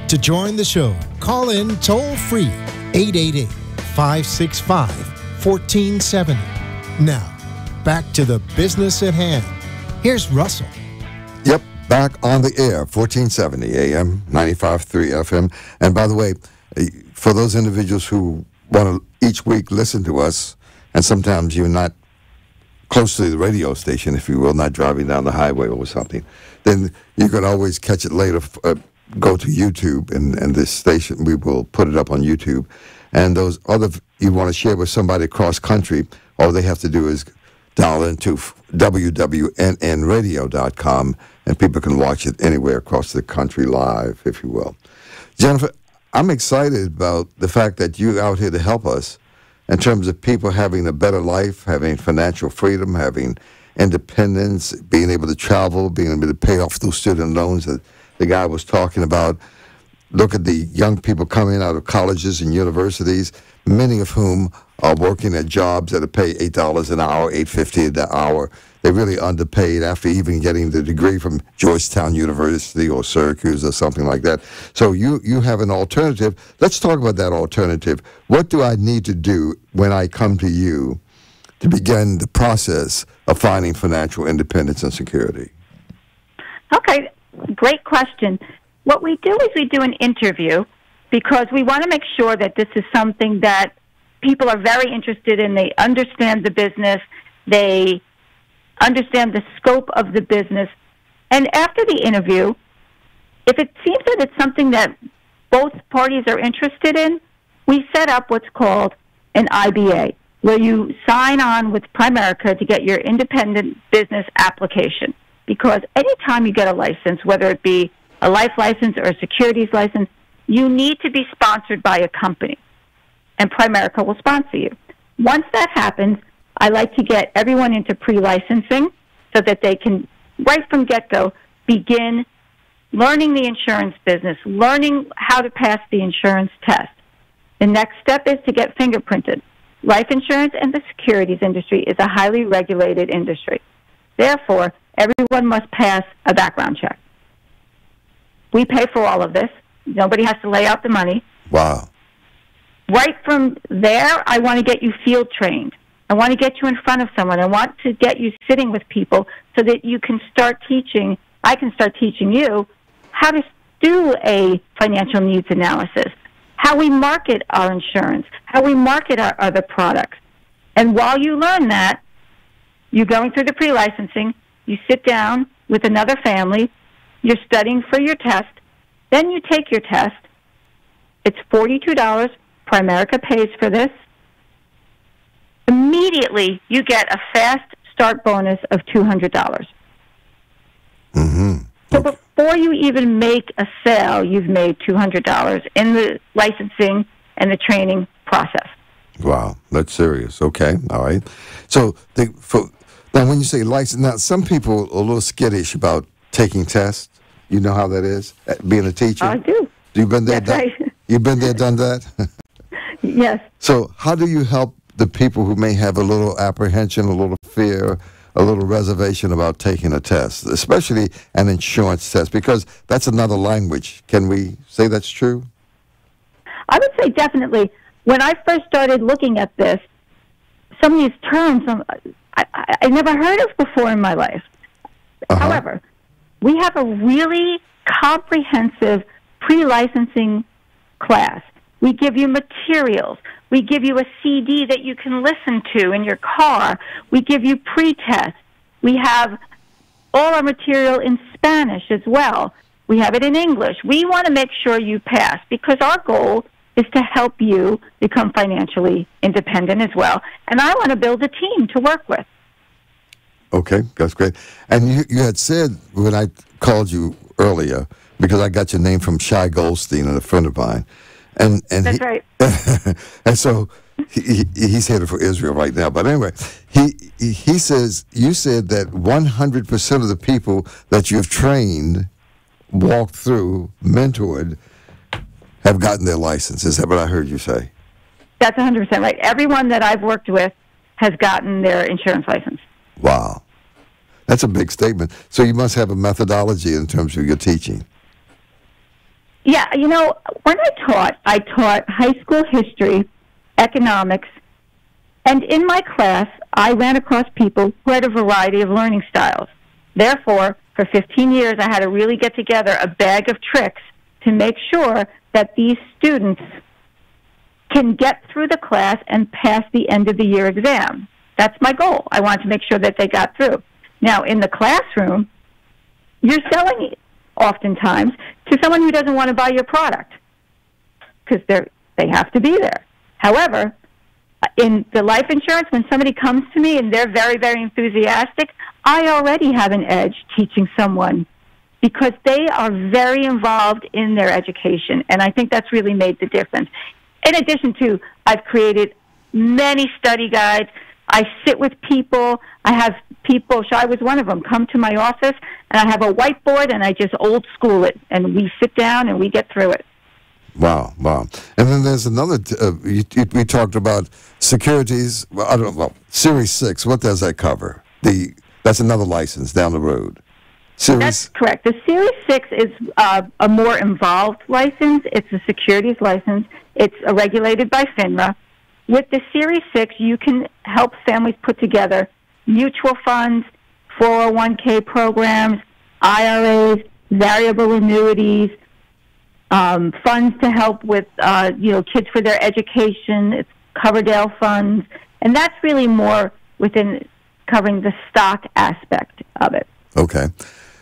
To join the show, call in toll-free 888-565-1470. Now, back to the business at hand. Here's Russell. Yep. Back on the air, 1470 AM, 95.3 FM. And by the way, for those individuals who want to each week listen to us, and sometimes you're not close to the radio station, if you will, not driving down the highway or something, then you can always catch it later. Go to YouTube, and this station, we will put it up on YouTube. And those other, you want to share with somebody across country, all they have to do is dial into www.nnradio.com, and people can watch it anywhere across the country live, if you will. Jennifer, I'm excited about the fact that you're out here to help us in terms of people having a better life, having financial freedom, having independence, being able to travel, being able to pay off those student loans that the guy was talking about. Look at the young people coming out of colleges and universities, many of whom are working at jobs that are paid $8 an hour, $8.50 an hour. They're really underpaid after even getting the degree from Georgetown University or Syracuse or something like that. So you have an alternative. Let's talk about that alternative. What do I need to do when I come to you to begin the process of finding financial independence and security? Okay, great question. What we do is we do an interview because we want to make sure that this is something that people are very interested in. They understand the business. They understand the scope of the business. And after the interview, if it seems that it's something that both parties are interested in, we set up what's called an IBA, where you sign on with Primerica to get your independent business application. Because anytime you get a license, whether it be a life license or a securities license, you need to be sponsored by a company, and Primerica will sponsor you. Once that happens, I like to get everyone into pre-licensing so that they can, right from get-go, begin learning the insurance business, learning how to pass the insurance test. The next step is to get fingerprinted. Life insurance and the securities industry is a highly regulated industry. Therefore, everyone must pass a background check. We pay for all of this. Nobody has to lay out the money. Wow. Right from there, I want to get you field trained. I want to get you in front of someone. I want to get you sitting with people so that you can start teaching. I can start teaching you how to do a financial needs analysis, how we market our insurance, how we market our other products. And while you learn that, you're going through the pre-licensing, you sit down with another family, you're studying for your test, then you take your test. It's $42. Primerica pays for this. Immediately, you get a fast start bonus of $200. Mm-hmm. So before you even make a sale, you've made $200 in the licensing and the training process. Wow, that's serious. Okay, all right. So now when you say license, now some people are a little skittish about taking tests. You know how that is, being a teacher? I do. You've been there, That's right. You've been there, done that? Yes. So how do you help the people who may have a little apprehension, a little fear, a little reservation about taking a test, especially an insurance test, because that's another language. Can we say that's true? I would say definitely. When I first started looking at this, some of these terms I never heard of before in my life. Uh-huh. However, we have a really comprehensive pre-licensing class. We give you materials. We give you a CD that you can listen to in your car. We give you pre-tests. We have all our material in Spanish as well. We have it in English. We want to make sure you pass because our goal is to help you become financially independent as well. And I want to build a team to work with. Okay, that's great. And you had said when I called you earlier, because I got your name from Shai Goldstein, and a friend of mine. And That's right. And so he's headed for Israel right now. But anyway, he says, you said that 100% of the people that you've trained, walked through, mentored, have gotten their license. Is that what I heard you say? That's 100% right. Everyone that I've worked with has gotten their insurance license. Wow. That's a big statement. So you must have a methodology in terms of your teaching. Yeah, you know, when I taught high school history, economics, and in my class, I ran across people who had a variety of learning styles. Therefore, for 15 years, I had to really get together a bag of tricks to make sure that these students can get through the class and pass the end of the year exam. That's my goal. I want to make sure that they got through. Now, in the classroom, you're selling oftentimes to someone who doesn't want to buy your product because they have to be there. However, in the life insurance, when somebody comes to me and they're very, very enthusiastic, I already have an edge teaching someone because they are very involved in their education, and I think that's really made the difference. In addition to, I've created many study guides. I sit with people. I have people, Shai was one of them, come to my office, and I have a whiteboard, and I just old school it, and we sit down and we get through it. Wow, wow. And then there's another, we talked about securities, Series 6, what does that cover? That's another license down the road. That's correct. The Series 6 is a more involved license. It's a securities license. It's regulated by FINRA. With the Series 6, you can help families put together mutual funds, 401k programs, IRAs, variable annuities, funds to help with kids for their education. It's Coverdale funds, and that's really more within covering the stock aspect of it. Okay.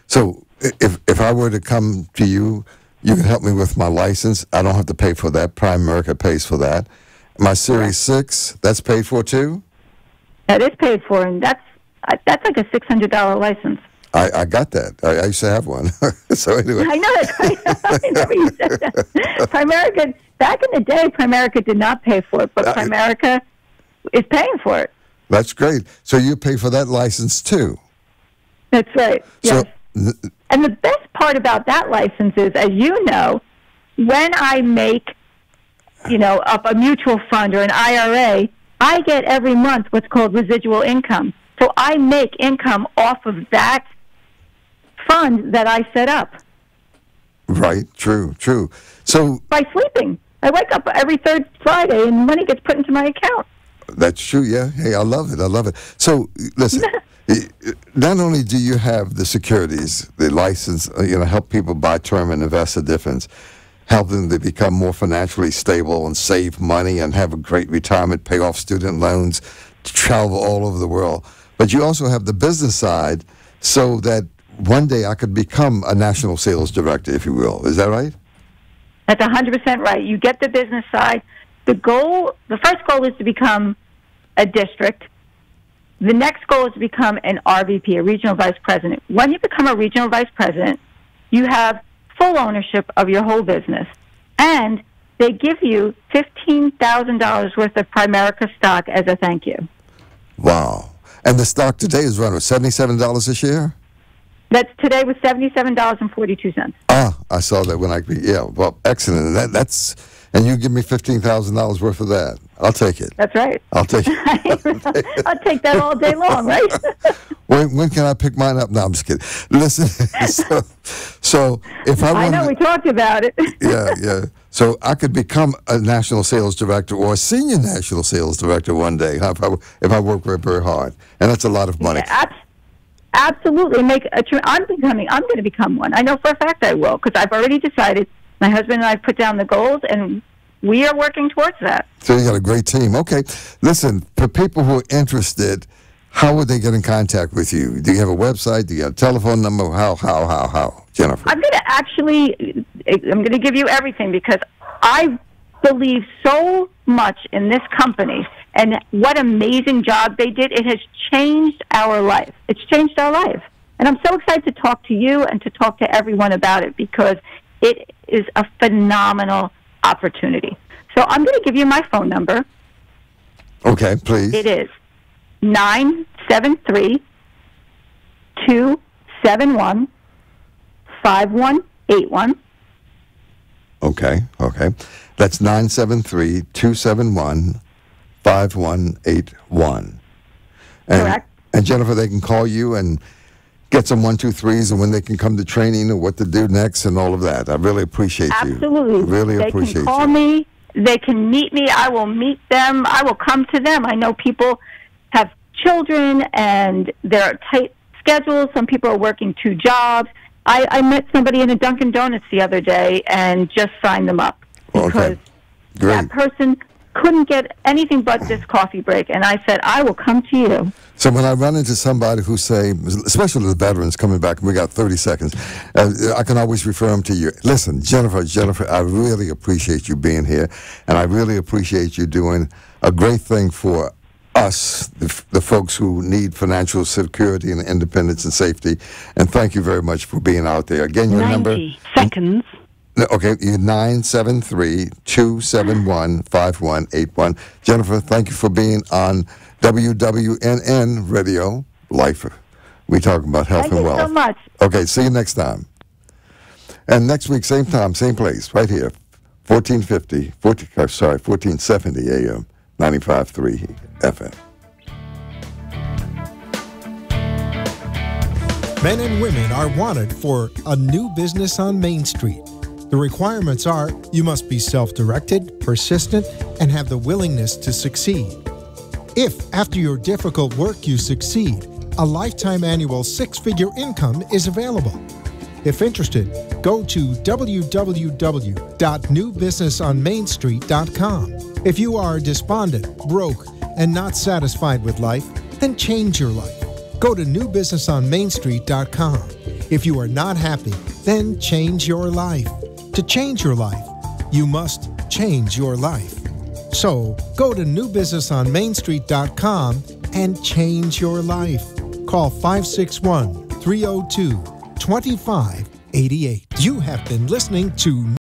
So if I were to come to you, you can help me with my license. I don't have to pay for that. Primerica pays for that. My Series 6, that's paid for too? That is paid for, and that's like a $600 license. I got that. I used to have one. So anyway. I know that. I never you said that. Primerica, back in the day, Primerica did not pay for it, but Primerica is paying for it. That's great. So you pay for that license too? That's right, yes. So, and the best part about that license is, as you know, when I make up a mutual fund or an IRA, I get every month what's called residual income. So I make income off of that fund that I set up. Right, true. So by sleeping. I wake up every third Friday and money gets put into my account. That's true, yeah. Hey, I love it. So, listen, not only do you have the securities, the license, help people buy term and invest at difference, help them to become more financially stable and save money and have a great retirement, pay off student loans, travel all over the world. But you also have the business side so that one day I could become a national sales director, if you will. Is that right? That's 100% right. You get the business side. The first goal is to become a district. The next goal is to become an RVP, a regional vice president. When you become a regional vice president, you have full ownership of your whole business. And they give you $15,000 worth of Primerica stock as a thank you. Wow. And the stock today is around $77 a share? Today was $77.42. I saw that well, excellent. And you give me $15,000 worth of that. I'll take it. That's right. I'll take it. I'll take that all day long, right? When can I pick mine up? No, I'm just kidding. Listen, so if I know we talked about it. Yeah. So I could become a national sales director or a senior national sales director one day if I work very, very hard, and that's a lot of money. Yeah, absolutely. I'm going to become one. I know for a fact I will, because I've already decided. My husband and I put down the goals, and we are working towards that. So you got a great team. Okay. Listen, for people who are interested, how would they get in contact with you? Do you have a website? Do you have a telephone number? How, Jennifer? I'm going to give you everything, because I believe so much in this company and what amazing job they did. It has changed our life. It's changed our life. And I'm so excited to talk to you and to talk to everyone about it, because it is a phenomenal opportunity. So I'm going to give you my phone number. Okay, please. It is 973-271-5181. Okay. That's 973-271-5181. Correct. And Jennifer, they can call you and get some 1, 2, 3s and when they can come to training and what to do next and all of that. I really appreciate you. Absolutely. Really appreciate you. They can call me. They can meet me. I will meet them. I will come to them. I know people have children and there are tight schedules. Some people are working 2 jobs. I met somebody in a Dunkin' Donuts the other day and just signed them up because that person couldn't get anything but this coffee break. And I said, I will come to you. So when I run into somebody who say, especially the veterans coming back, and we got 30 seconds, I can always refer them to you. Listen, Jennifer, I really appreciate you being here, and I really appreciate you doing a great thing for us, the folks who need financial security and independence and safety. And thank you very much for being out there. Again, your 90 number. seconds. Okay, 973-271-5181. Jennifer, thank you for being on WWNN Radio Life. We talk about health and wealth. Thank you so much. Okay, see you next time. And next week, same time, same place, right here, 1470 AM, 95.3 FM. Men and women are wanted for a new business on Main Street. The requirements are you must be self-directed, persistent, and have the willingness to succeed. If, after your difficult work, you succeed, a lifetime annual 6-figure income is available. If interested, go to www.newbusinessonmainstreet.com. If you are despondent, broke, and not satisfied with life, then change your life. Go to newbusinessonmainstreet.com. If you are not happy, then change your life. To change your life, you must change your life. So, go to newbusinessonmainstreet.com and change your life. Call 561-302-2588. You have been listening to